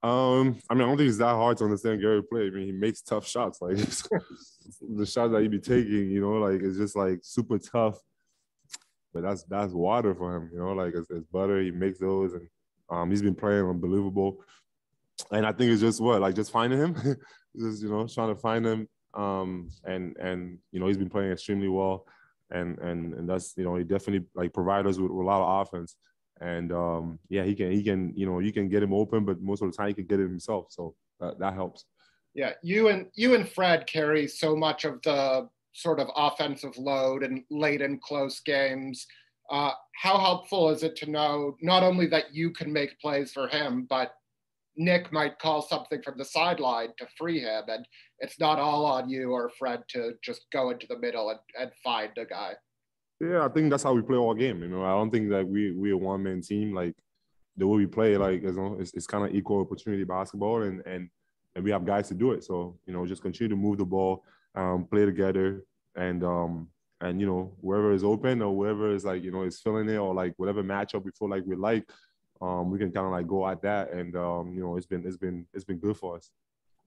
I mean, I don't think it's that hard to understand Gary play. I mean, he makes tough shots. Like the shots that he be taking, you know, like it's just like super tough. But that's water for him, you know, like it's butter. He makes those, and he's been playing unbelievable. And I think it's just just finding him, just trying to find him. And he's been playing extremely well, and that's he definitely like provide us with a lot of offense. And he can you can get him open, but most of the time he can get it himself. So that helps. Yeah, you and Fred carry so much of the sort of offensive load and late in close games. How helpful is it to know not only that you can make plays for him, but Nick might call something from the sideline to free him, and it's not all on you or Fred to just go into the middle and find a guy? Yeah, I think that's how we play all game. I don't think that we're a one-man team. Like the way we play, like it's kind of equal opportunity basketball, and we have guys to do it. So just continue to move the ball, play together, and wherever is open or wherever is is filling it, or like whatever matchup we feel like we like, we can kind of like go at that, and it's been good for us.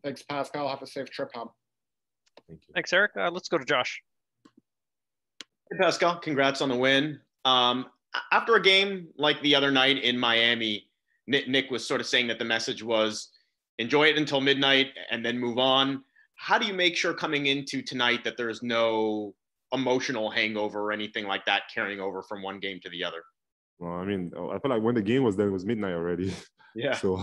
Thanks, Pascal. Have a safe trip home. Thank you. Thanks, Eric. Let's go to Josh. Hey, Pascal. Congrats on the win. After a game like the other night in Miami, Nick was sort of saying that the message was enjoy it until midnight and then move on. How do you make sure coming into tonight that there's no emotional hangover or anything like that carrying over from one game to the other? Well, I mean, I feel like when the game was done, it was midnight already. Yeah. So,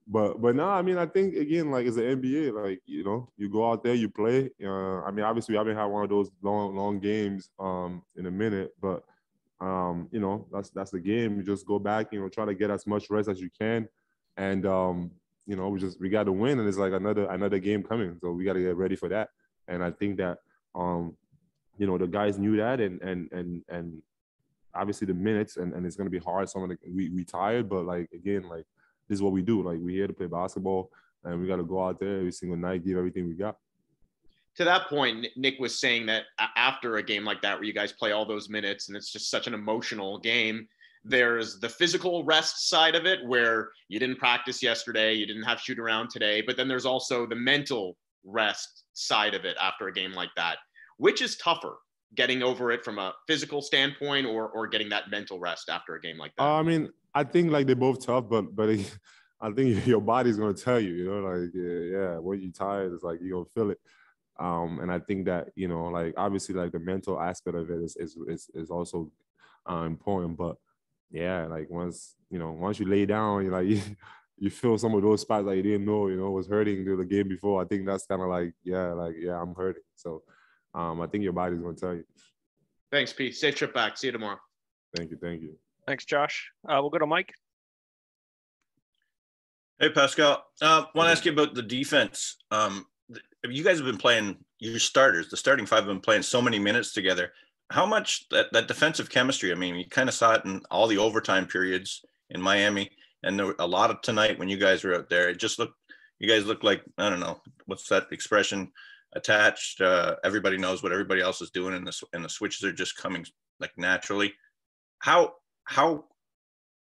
but no, I mean, I think again, like it's an NBA, like you go out there, you play. I mean, obviously, we haven't had one of those long games in a minute, but that's the game. You just go back, try to get as much rest as you can, and we got to win, and it's like another game coming, so we got to get ready for that. And I think that the guys knew that, and obviously the minutes, and it's gonna be hard. We tired, but like again, like this is what we do. Like we're here to play basketball, and we got to go out there every single night, give everything we got. To that point, Nick was saying that after a game like that, where you guys play all those minutes, and it's just such an emotional game, there's the physical rest side of it, where you didn't practice yesterday, you didn't have shoot around today, but then there's also the mental rest side of it after a game like that. Which is tougher, getting over it from a physical standpoint or getting that mental rest after a game like that? I mean, I think like they're both tough, but I think your body's gonna tell you, when you're tired, it's like you're gonna feel it. And I think that like obviously like the mental aspect of it is also important. But yeah, like once you lay down, you feel some of those spots that you didn't know was hurting the game before. I think that's kind of like I'm hurting. So I think your body's gonna tell you. Thanks, Pete. Safe trip back. See you tomorrow. Thank you. Thanks, Josh. We'll go to Mike. Hey, Pascal. Want to ask you about the defense. You guys have been playing, your starters, the starting five have been playing so many minutes together. How much that defensive chemistry, I mean, you kind of saw it in all the overtime periods in Miami, and there were a lot of tonight when you guys were out there. You guys look like, I don't know, what's that expression, attached. Everybody knows what everybody else is doing, and the switches are just coming like naturally. How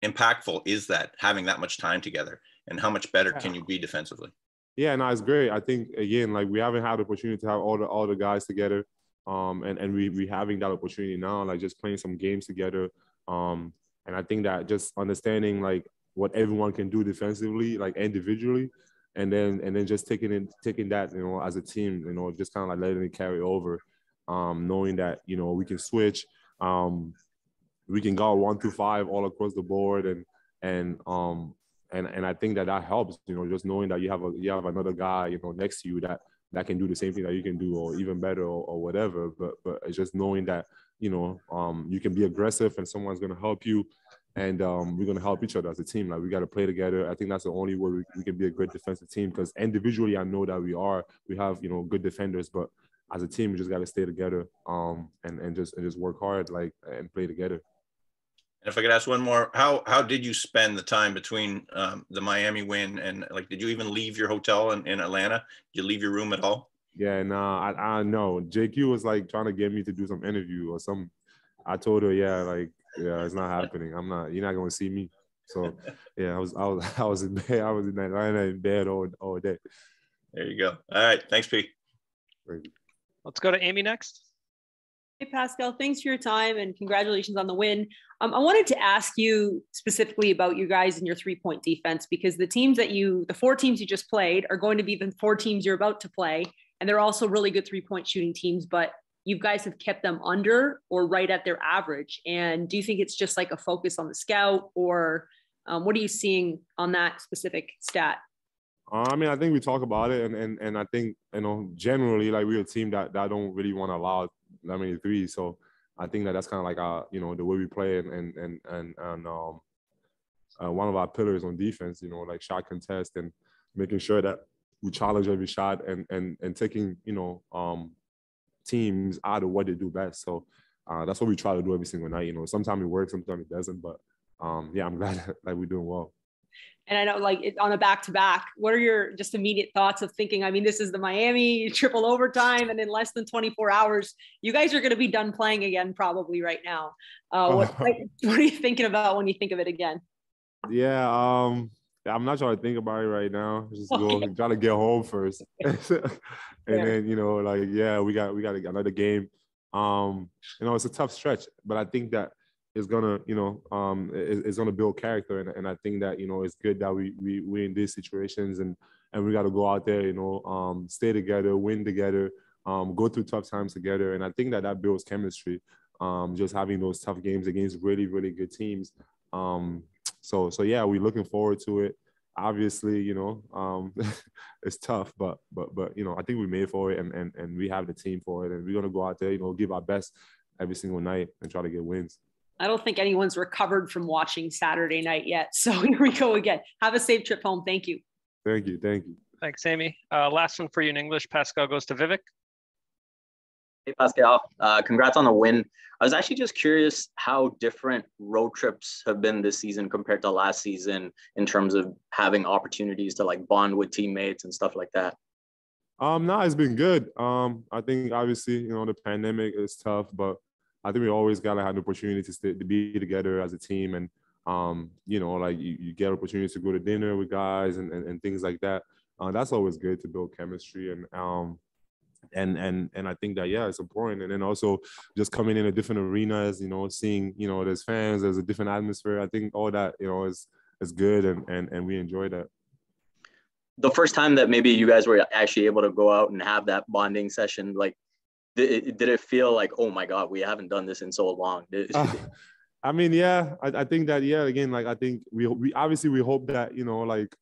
impactful is that, having that much time together, and how much better can you be defensively? Yeah, no, it's great. I think again, like we haven't had the opportunity to have all the guys together, and we having that opportunity now, like just playing some games together, and I think that just understanding like what everyone can do defensively, like individually, and then just taking that as a team, just kind of like letting it carry over, knowing that we can switch, we can go 1 through 5 all across the board, and I think that helps, just knowing that you have another guy, next to you that can do the same thing that you can do, or even better, or whatever. But it's just knowing that, you can be aggressive and someone's going to help you, and we're going to help each other as a team. Like we got to play together. I think that's the only way we can be a good defensive team, because individually I know that we have, good defenders, but as a team, we just got to stay together, and just work hard, like, and play together. And if I could ask one more, how did you spend the time between the Miami win and, like, did you even leave your hotel in Atlanta? Did you leave your room at all? Yeah, nah, I know. JQ was like trying to get me to do some interview or some. I told her, it's not happening. You're not going to see me. So yeah, I was in bed. I was in Atlanta in bed all day. There you go. All right. Thanks, P. Thank you. Let's go to Amy next. Hey, Pascal, thanks for your time and congratulations on the win. I wanted to ask you specifically about you guys and your 3-point defense, because the 4 teams you just played are going to be the 4 teams you're about to play. And they're also really good 3-point shooting teams, but you guys have kept them under or right at their average. And do you think it's just like a focus on the scout, or what are you seeing on that specific stat? I mean, I think we talk about it, and I think, you know, generally, like, we're a team that don't really want to allow that many threes. So I think that's kind of like our, you know, the way we play, and one of our pillars on defense, you know, like shot contest and making sure that we challenge every shot and taking, you know, teams out of what they do best. So that's what we try to do every single night. You know, sometimes it works, sometimes it doesn't, but yeah, I'm glad that we're doing well. And I know, like, on a back-to-back, what are your just immediate thoughts of thinking, I mean, this is the Miami triple overtime, and in less than 24 hours, you guys are going to be done playing again probably right now. What are you thinking about when you think of it again? Yeah, I'm not trying to think about it right now. Just try to get home first. Then, you know, like, yeah, we got another game. You know, it's a tough stretch, but I think that it's gonna, you know, it's gonna build character, and I think that, you know, it's good that we're in these situations, and we got to go out there, you know, stay together, win together, go through tough times together, and I think that builds chemistry. Just having those tough games against really, really good teams. So yeah, we're looking forward to it. Obviously, you know, it's tough, but you know, I think we made for it, and we have the team for it, and we're gonna go out there, you know, give our best every single night and try to get wins. I don't think anyone's recovered from watching Saturday night yet. So here we go again. Have a safe trip home. Thank you. Thank you. Thank you. Thanks, Amy. Last one for you in English. Pascal goes to Vivek. Hey, Pascal. Congrats on the win. I was actually just curious how different road trips have been this season compared to last season in terms of having opportunities to, like, bond with teammates and stuff like that. No, it's been good. I think, obviously, you know, the pandemic is tough, but I think we always gotta have the opportunity to be together as a team, and you know, like, you get opportunities to go to dinner with guys and things like that. That's always good to build chemistry, and I think that, yeah, it's important. And then also just coming in a different arenas, you know, seeing, you know, there's fans, there's a different atmosphere. I think all that, you know, is good, and we enjoy that. The first time that maybe you guys were actually able to go out and have that bonding session, like, did it feel like, oh my God, we haven't done this in so long? I mean, yeah, I think that, yeah, again, like, I think we obviously we hope that, you know, like,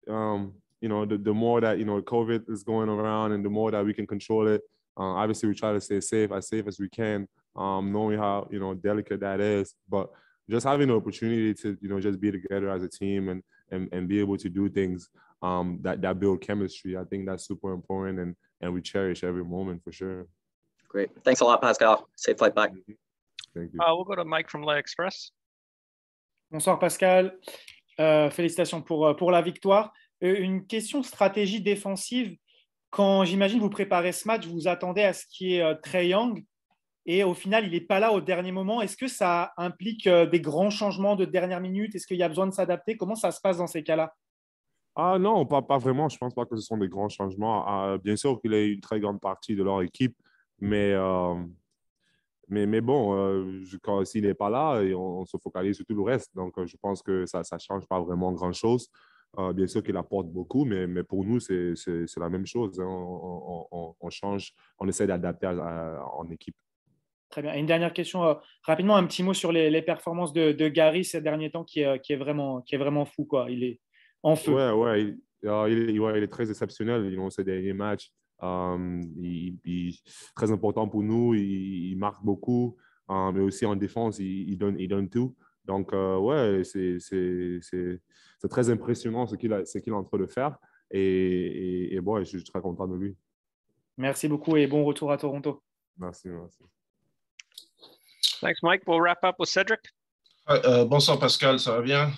you know, the more that, you know, COVID is going around, and the more that we can control it, obviously we try to stay safe as we can, knowing how, you know, delicate that is, but just having the opportunity to, you know, just be together as a team and be able to do things that build chemistry. I think that's super important, and we cherish every moment for sure. Great. Thanks a lot, Pascal. Safe flight back. Thank you. We'll go to Mike from Lay Express. Bonsoir, Pascal. Félicitations pour la victoire. Une question stratégie défensive. Quand, j'imagine, vous préparez ce match, vous attendez à ce qu'il y ait Trae Young, et au final, il n'est pas là au dernier moment. Est-ce que ça implique des grands changements de dernière minute? Est-ce qu'il y a besoin de s'adapter? Comment ça se passe dans ces cas-là? Non, pas vraiment. Je ne pense pas que ce sont des grands changements. Bien sûr qu'il est une très grande partie de leur équipe, mais bon, quand s'il n'est pas là, on se focalise sur tout le reste. Donc, je pense que ça ne change pas vraiment grand-chose. Bien sûr qu'il apporte beaucoup, mais pour nous, c'est la même chose. Hein. On change, on essaie d'adapter en équipe. Très bien. Et une dernière question, rapidement, un petit mot sur les performances de Gary ces derniers temps, qui est vraiment fou, quoi. Il est en feu. Ouais, il est très exceptionnel, ces derniers matchs. Il est très important pour nous, il marque beaucoup, mais aussi en défense, il donne tout. Donc, ouais, c'est très impressionnant ce qu'il est en train de faire. Et bon, je suis très content de lui. Merci beaucoup et bon retour à Toronto. Merci. Thanks, Mike. We'll wrap up with Cedric. Bonsoir, Pascal, ça va bien?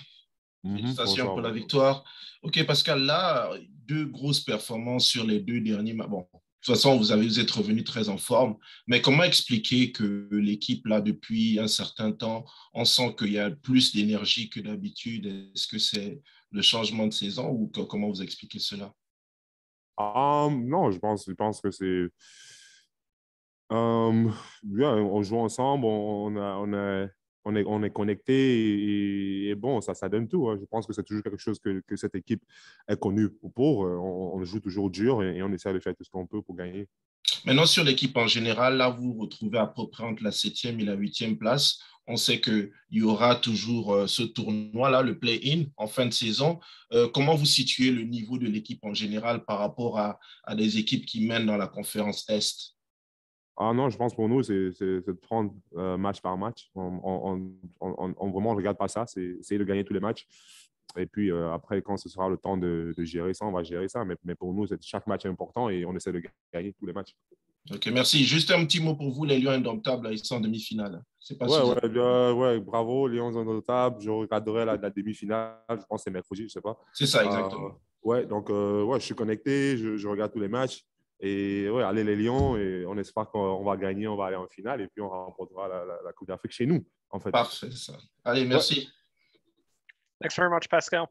Félicitations Bonsoir. pour la victoire. OK, Pascal, là, 2 grosses performances sur les 2 derniers matchs. Bon, toute façon, vous êtes revenu très en forme. Mais comment expliquer que l'équipe, là, depuis un certain temps, on sent qu'il y a plus d'énergie que d'habitude? Est-ce que c'est le changement de saison ou comment vous expliquez cela? Non, je pense que c'est... bien, on joue ensemble, on est connecté et bon, ça donne tout. Hein. Je pense que c'est toujours quelque chose que cette équipe est connue pour. On joue toujours dur et on essaie de faire tout ce qu'on peut pour gagner. Maintenant, sur l'équipe en général, là, vous vous retrouvez à peu près entre la 7e et la 8e place. On sait qu'il y aura toujours ce tournoi-là, le play-in, en fin de saison. Comment vous situez le niveau de l'équipe en général par rapport à des équipes qui mènent dans la conférence Est? Ah non, je pense pour nous, c'est de prendre match par match. Vraiment, on ne regarde pas ça, c'est essayer de gagner tous les matchs. Et puis après, quand ce sera le temps de gérer ça, on va gérer ça. Mais pour nous, chaque match est important et on essaie de gagner tous les matchs. Ok, merci. Juste un petit mot pour vous, les Lions indomptables, ils sont en demi-finale. C'est pas ouais, bravo, Lions indomptables. Je regarderai la demi-finale, je pense que c'est mercredi, je ne sais pas. C'est ça, exactement. Ouais, donc ouais, je suis connecté, je regarde tous les matchs. Et ouais, allez les Lions, et on espère qu'on va gagner, on va aller en finale et puis on remportera la Coupe d'Afrique chez nous, en fait. Parfait, ça. Allez, merci. Thanks very much, Pascal.